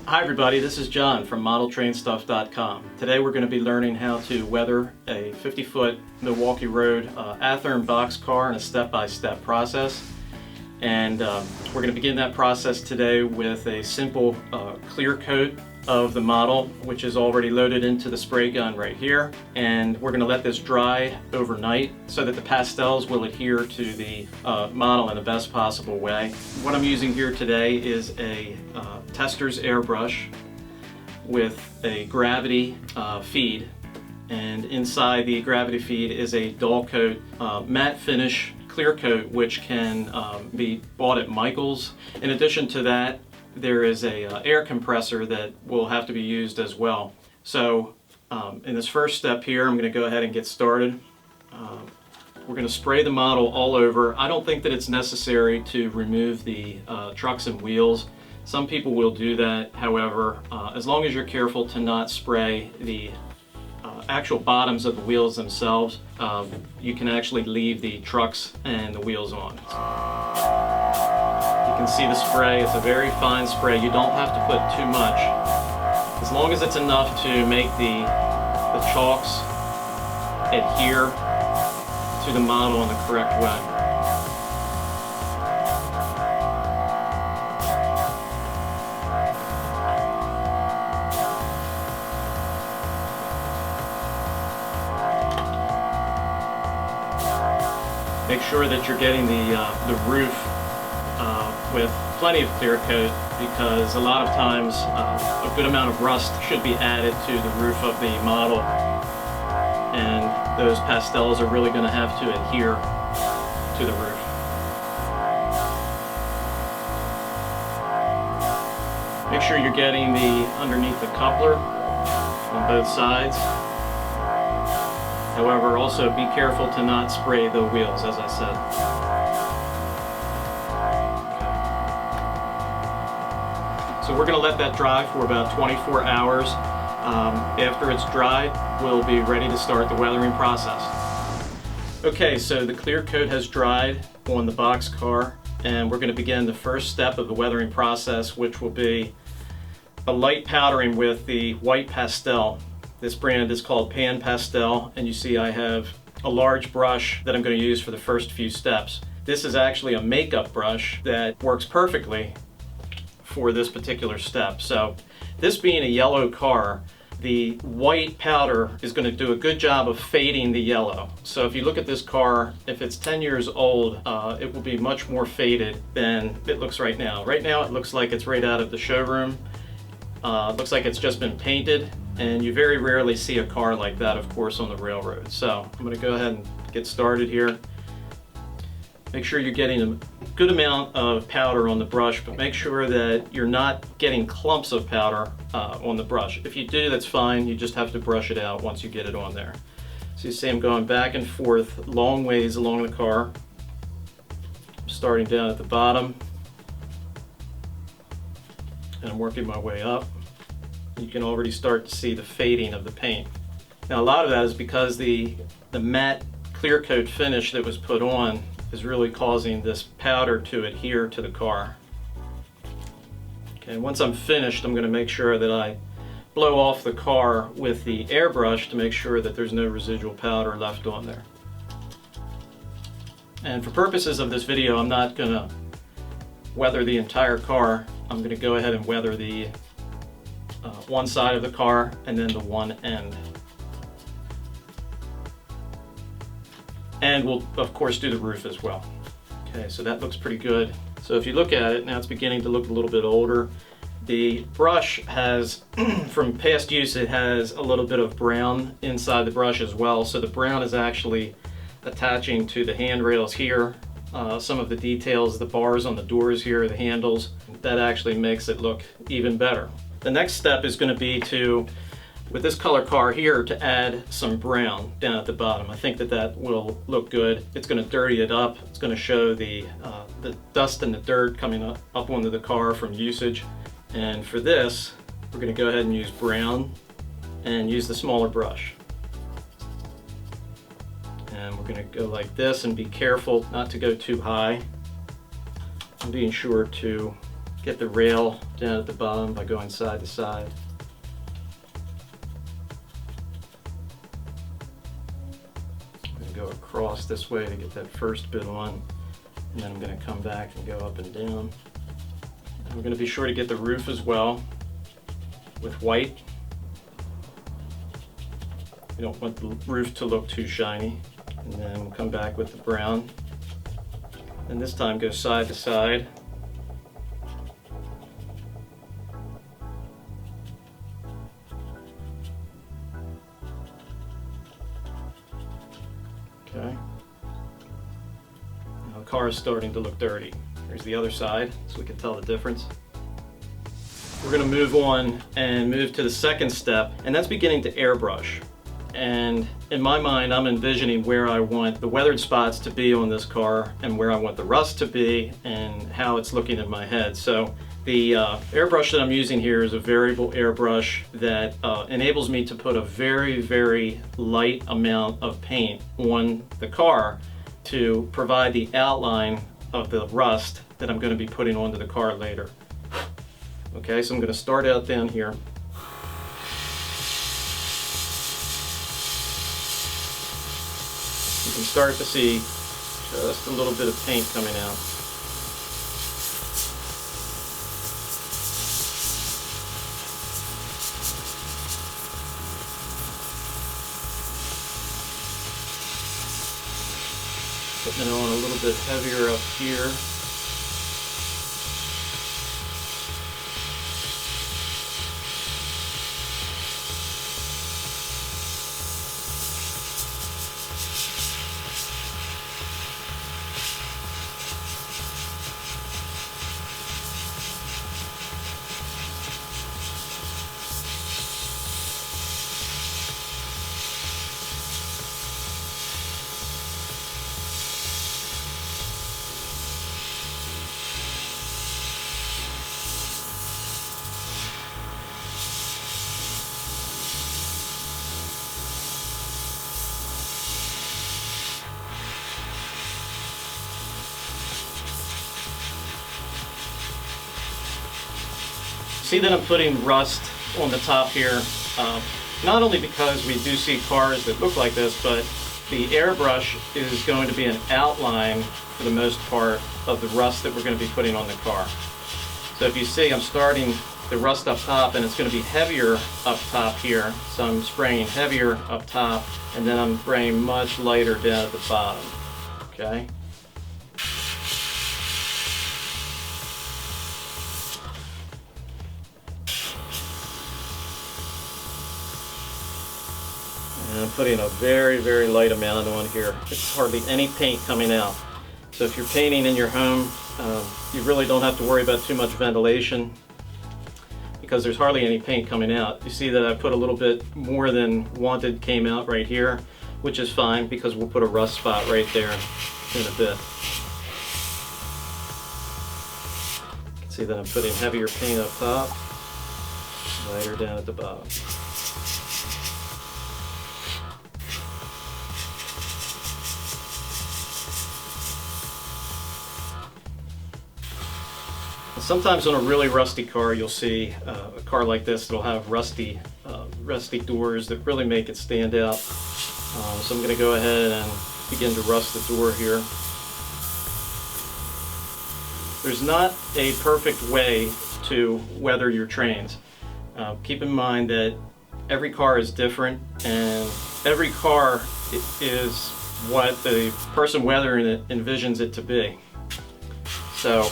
Hi everybody, this is John from ModelTrainStuff.com. Today we're going to be learning how to weather a 50-foot Milwaukee Road Atherm boxcar in a step-by-step process. And we're going to begin that process today with a simple clear coat of the model, which is already loaded into the spray gun right here. And we're going to let this dry overnight so that the pastels will adhere to the model in the best possible way. What I'm using here today is a tester's airbrush with a gravity feed, and inside the gravity feed is a dull coat matte finish clear coat, which can be bought at Michael's. In addition to that, there is a air compressor that will have to be used as well. So in this first step here, I'm going to go ahead and get started. We're going to spray the model all over. I don't think that it's necessary to remove the trucks and wheels. Some people will do that. However, as long as you're careful to not spray the actual bottoms of the wheels themselves, you can actually leave the trucks and the wheels on. You can see the spray. It's a very fine spray. You don't have to put too much. As long as it's enough to make the chalks adhere to the model in the correct way. Make sure that you're getting the roof with plenty of clear coat, because a lot of times a good amount of rust should be added to the roof of the model, and those pastels are really going to have to adhere to the roof. Make sure you're getting the underneath the coupler on both sides. However, also be careful to not spray the wheels, as I said. Okay. So we're going to let that dry for about 24 hours. After it's dried, we'll be ready to start the weathering process. Okay, so the clear coat has dried on the boxcar, and we're going to begin the first step of the weathering process, which will be a light powdering with the white pastel. This brand is called Pan Pastel, and you see I have a large brush that I'm going to use for the first few steps. This is actually a makeup brush that works perfectly for this particular step. So this being a yellow car, the white powder is going to do a good job of fading the yellow. So if you look at this car, if it's 10 years old, it will be much more faded than it looks right now. Right now it looks like it's right out of the showroom. It looks like it's just been painted, and you very rarely see a car like that, of course, on the railroad. So I'm going to go ahead and get started here. Make sure you're getting a good amount of powder on the brush, but make sure that you're not getting clumps of powder on the brush. If you do, that's fine. You just have to brush it out once you get it on there. So you see I'm going back and forth long ways along the car. I'm starting down at the bottom, and I'm working my way up. You can already start to see the fading of the paint. Now a lot of that is because the matte clear coat finish that was put on is really causing this powder to adhere to the car. Okay, once I'm finished, I'm going to make sure that I blow off the car with the airbrush to make sure that there's no residual powder left on there. And for purposes of this video, I'm not going to weather the entire car. I'm going to go ahead and weather the one side of the car and then the one end. And we'll of course do the roof as well. Okay, so that looks pretty good. So if you look at it, now it's beginning to look a little bit older. The brush has, from past use, it has a little bit of brown inside the brush as well. So the brown is actually attaching to the handrails here. Some of the details, the bars on the doors here, the handles, that actually makes it look even better. The next step is going to be to, with this color car here, to add some brown down at the bottom. I think that will look good. It's going to dirty it up. It's going to show the dust and the dirt coming up onto the car from usage. And for this, we're going to go ahead and use brown and use the smaller brush. And we're going to go like this and be careful not to go too high. I'm being sure to get the rail down at the bottom by going side to side. I'm going to go across this way to get that first bit on, and then I'm going to come back and go up and down. And we're going to be sure to get the roof as well with white. You don't want the roof to look too shiny. And then we'll come back with the brown. And this time go side to side. Okay. Now the car is starting to look dirty. Here's the other side so we can tell the difference. We're going to move on and move to the second step, and that's beginning to airbrush. And in my mind, I'm envisioning where I want the weathered spots to be on this car and where I want the rust to be and how it's looking in my head. So the airbrush that I'm using here is a variable airbrush that enables me to put a very, very light amount of paint on the car to provide the outline of the rust that I'm going to be putting onto the car later. Okay, so I'm going to start out down here. You can start to see just a little bit of paint coming out. Putting it on a little bit heavier up here. See that I'm putting rust on the top here, not only because we do see cars that look like this, but the airbrush is going to be an outline for the most part of the rust that we're going to be putting on the car. So if you see, I'm starting the rust up top and it's going to be heavier up top here. So I'm spraying heavier up top and then I'm spraying much lighter down at the bottom. Okay. And I'm putting a very, very light amount on here. It's hardly any paint coming out. So if you're painting in your home, you really don't have to worry about too much ventilation because there's hardly any paint coming out. You see that I put a little bit more than wanted came out right here, which is fine because we'll put a rust spot right there in a bit. You can see that I'm putting heavier paint up top, lighter down at the bottom. Sometimes on a really rusty car, you'll see a car like this that'll have rusty doors that really make it stand out. So I'm going to go ahead and begin to rust the door here. There's not a perfect way to weather your trains. Keep in mind that every car is different and every car is what the person weathering it envisions it to be. So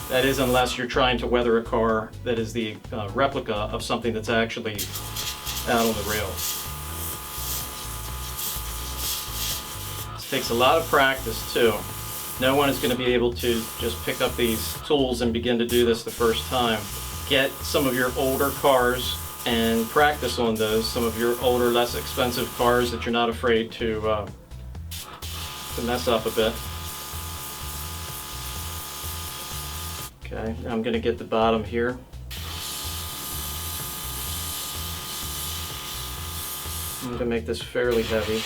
that is, unless you're trying to weather a car that is the replica of something that's actually out on the rails. This takes a lot of practice too. No one is going to be able to just pick up these tools and begin to do this the first time. Get some of your older cars and practice on those. Some of your older, less expensive cars that you're not afraid to mess up a bit. Okay, now I'm going to get the bottom here. I'm going to make this fairly heavy.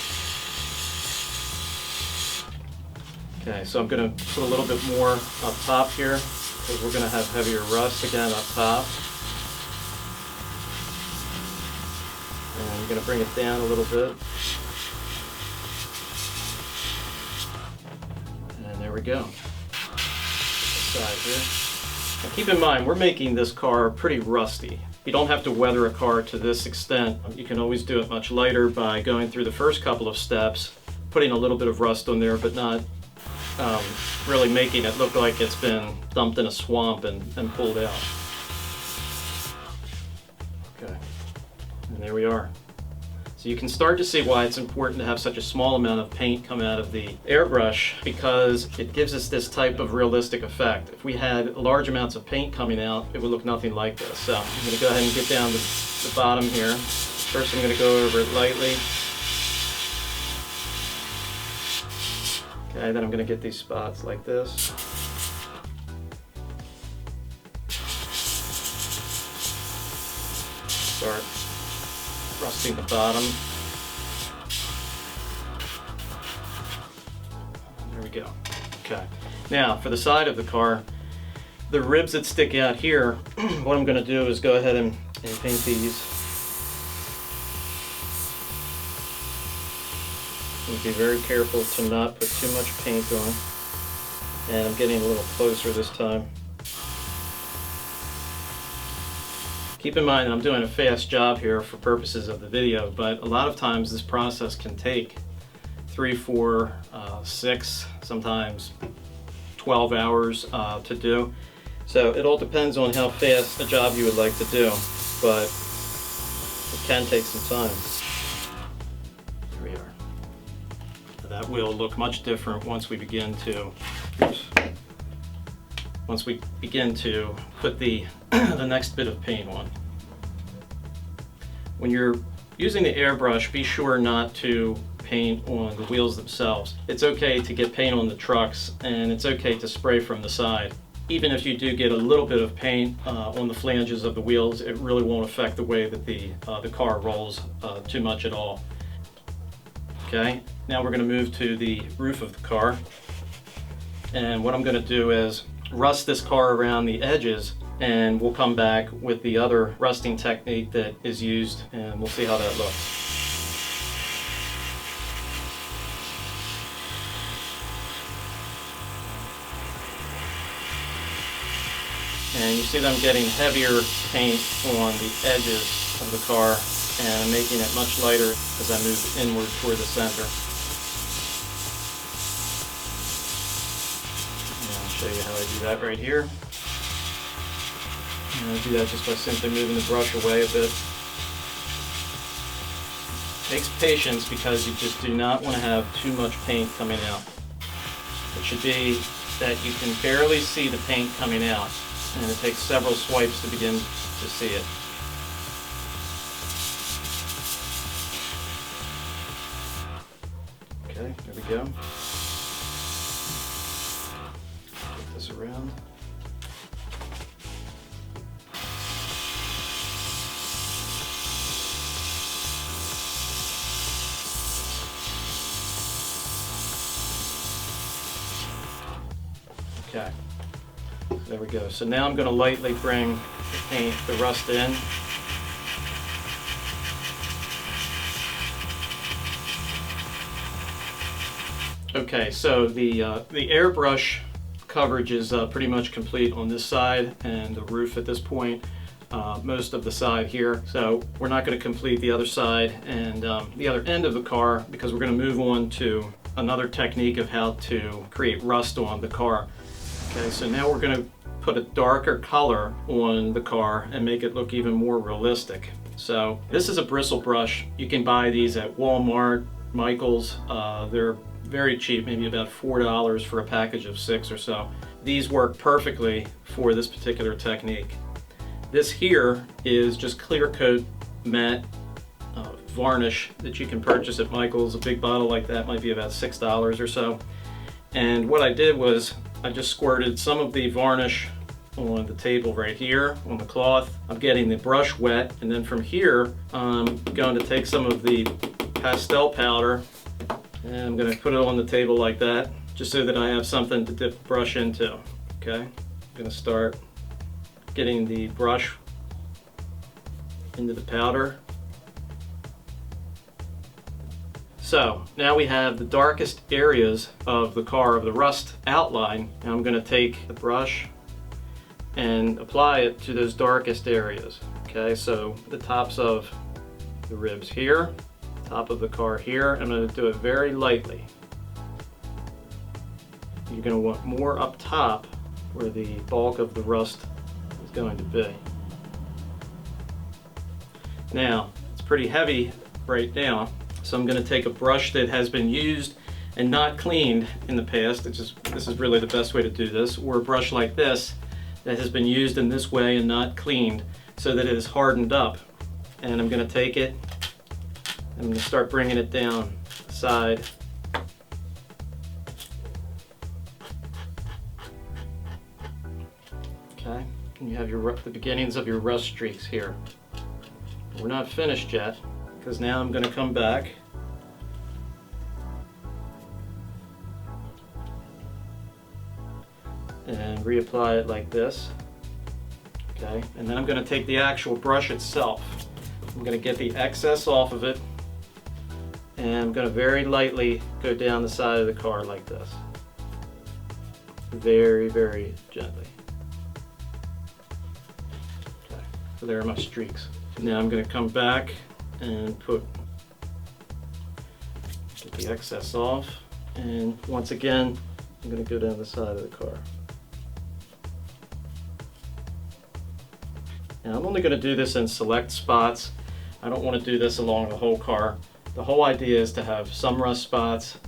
Okay, so I'm going to put a little bit more up top here. because we're going to have heavier rust again up top. And I'm going to bring it down a little bit. And there we go. Side here. Now keep in mind, we're making this car pretty rusty. You don't have to weather a car to this extent. You can always do it much lighter by going through the first couple of steps, putting a little bit of rust on there, but not really making it look like it's been dumped in a swamp and pulled out. Okay, and there we are. So you can start to see why it's important to have such a small amount of paint come out of the airbrush, because it gives us this type of realistic effect. If we had large amounts of paint coming out, it would look nothing like this. So I'm going to go ahead and get down to the bottom here. First I'm going to go over it lightly. Okay, then I'm going to get these spots like this. Start rusting the bottom. There we go. Okay. Now for the side of the car, the ribs that stick out here, what I'm going to do is go ahead and paint these. And be very careful to not put too much paint on. And I'm getting a little closer this time. Keep in mind that I'm doing a fast job here for purposes of the video, but a lot of times this process can take 3, 4, 6, sometimes 12 hours to do. So it all depends on how fast a job you would like to do, but it can take some time. Here we are. That will look much different once we begin to put the the next bit of paint on. When you're using the airbrush, be sure not to paint on the wheels themselves. It's okay to get paint on the trucks, and it's okay to spray from the side. Even if you do get a little bit of paint on the flanges of the wheels, it really won't affect the way that the car rolls too much at all. Okay, now we're going to move to the roof of the car, and what I'm going to do is rust this car around the edges, and we'll come back with the other rusting technique that is used, and we'll see how that looks. And you see that I'm getting heavier paint on the edges of the car, and I'm making it much lighter as I move inward toward the center. And I'll show you how I do that right here. And I do that just by simply moving the brush away a bit. It takes patience because you just do not want to have too much paint coming out. It should be that you can barely see the paint coming out, and it takes several swipes to begin to see it. Okay, there we go. Put this around. Okay, there we go. So now I'm going to lightly bring the rust in. Okay, so the airbrush coverage is pretty much complete on this side and the roof at this point, most of the side here. So we're not going to complete the other side and the other end of the car, because we're going to move on to another technique of how to create rust on the car. Okay, so now we're going to put a darker color on the car and make it look even more realistic. So this is a bristle brush. You can buy these at Walmart, Michael's. They're very cheap, maybe about $4 for a package of 6 or so. These work perfectly for this particular technique. This here is just clear coat matte varnish that you can purchase at Michael's. A big bottle like that might be about $6 or so. And what I did was I just squirted some of the varnish on the table right here on the cloth. I'm getting the brush wet, and then from here I'm going to take some of the pastel powder and I'm going to put it on the table like that, just so that I have something to dip the brush into. Okay, going to start getting the brush into the powder. So now we have the darkest areas of the car, of the rust outline. Now I'm going to take the brush and apply it to those darkest areas. Okay, so the tops of the ribs here, top of the car here. I'm going to do it very lightly. You're going to want more up top where the bulk of the rust is going to be. Now, it's pretty heavy right now, so I'm going to take a brush that has been used and not cleaned in the past. This is really the best way to do this, or a brush like this that has been used in this way and not cleaned so that it is hardened up. And I'm going to take it, I'm going to start bringing it down the side. Okay, and you have the beginnings of your rust streaks here. We're not finished yet, because now I'm going to come back and reapply it like this. Okay, and then I'm going to take the actual brush itself. I'm going to get the excess off of it, and I'm going to very lightly go down the side of the car like this. Very, very gently. Okay, so there are my streaks. Now I'm going to come back and get the excess off, and once again I'm going to go down the side of the car. Now I'm only going to do this in select spots. I don't want to do this along the whole car. The whole idea is to have some rust spots,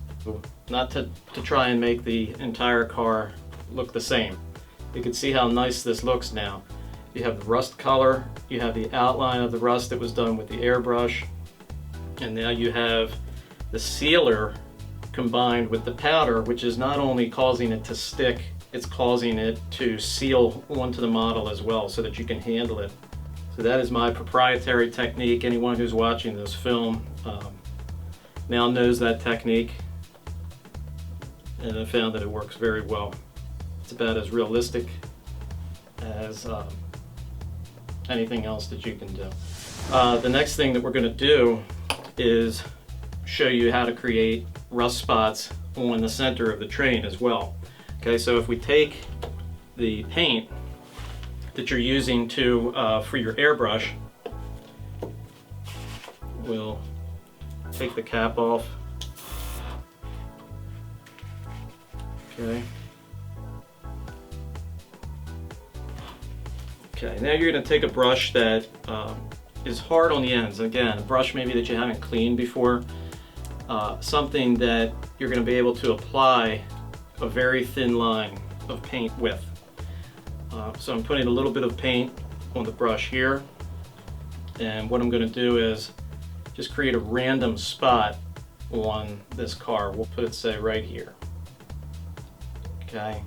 not to try and make the entire car look the same. You can see how nice this looks now. You have the rust color, you have the outline of the rust that was done with the airbrush, and now you have the sealer combined with the powder, which is not only causing it to stick, it's causing it to seal onto the model as well so that you can handle it. So that is my proprietary technique. Anyone who's watching this film now knows that technique, and I found that it works very well. It's about as realistic as anything else that you can do. The next thing that we're going to do is show you how to create rust spots on the center of the train as well. Okay, so if we take the paint that you're using for your airbrush, we'll take the cap off. Okay. Okay, now you're going to take a brush that is hard on the ends. Again, a brush maybe that you haven't cleaned before, something that you're going to be able to apply a very thin line of paint with. So I'm putting a little bit of paint on the brush here, and what I'm going to do is just create a random spot on this car. We'll put it, say, right here. Okay.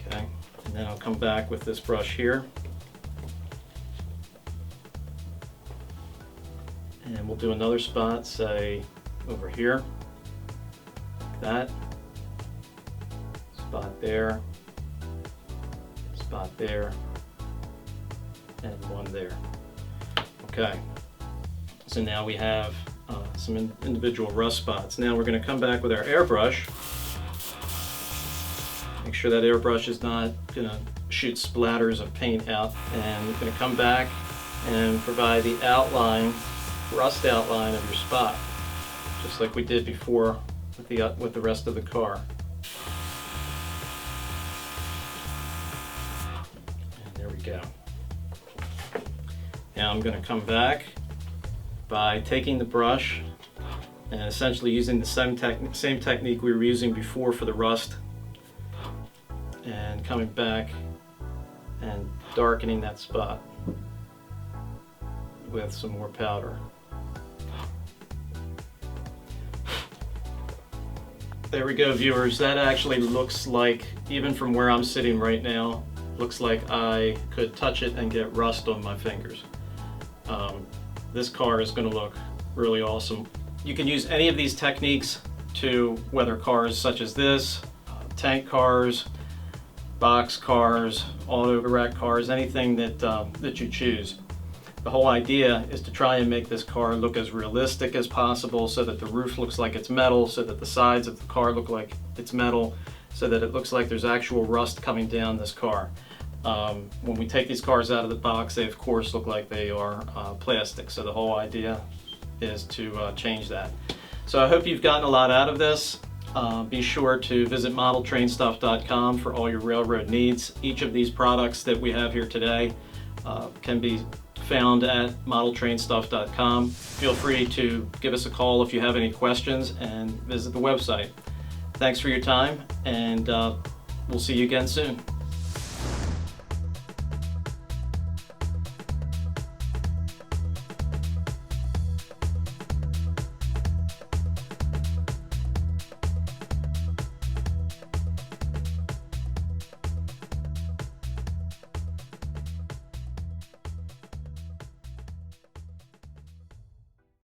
Okay, and then I'll come back with this brush here, and we'll do another spot, say over here, like that. Spot there, and one there. Okay, so now we have some individual rust spots. Now we're going to come back with our airbrush. Make sure that airbrush is not going to shoot splatters of paint out, and we're going to come back and provide the outline, rust outline of your spot, just like we did before with the rest of the car. And there we go. Now I'm going to come back by taking the brush and essentially using the same technique we were using before for the rust, and coming back and darkening that spot with some more powder. There we go, viewers. That actually looks like, even from where I'm sitting right now, looks like I could touch it and get rust on my fingers. This car is going to look really awesome. You can use any of these techniques to weather cars such as this, tank cars, box cars, auto wreck cars, anything that you choose. The whole idea is to try and make this car look as realistic as possible, so that the roof looks like it's metal, so that the sides of the car look like it's metal, so that it looks like there's actual rust coming down this car. When we take these cars out of the box, they of course look like they are plastic, so the whole idea is to change that. So I hope you've gotten a lot out of this. Be sure to visit ModelTrainStuff.com for all your railroad needs. Each of these products that we have here today can be found at ModelTrainStuff.com. Feel free to give us a call if you have any questions, and visit the website. Thanks for your time, and we'll see you again soon.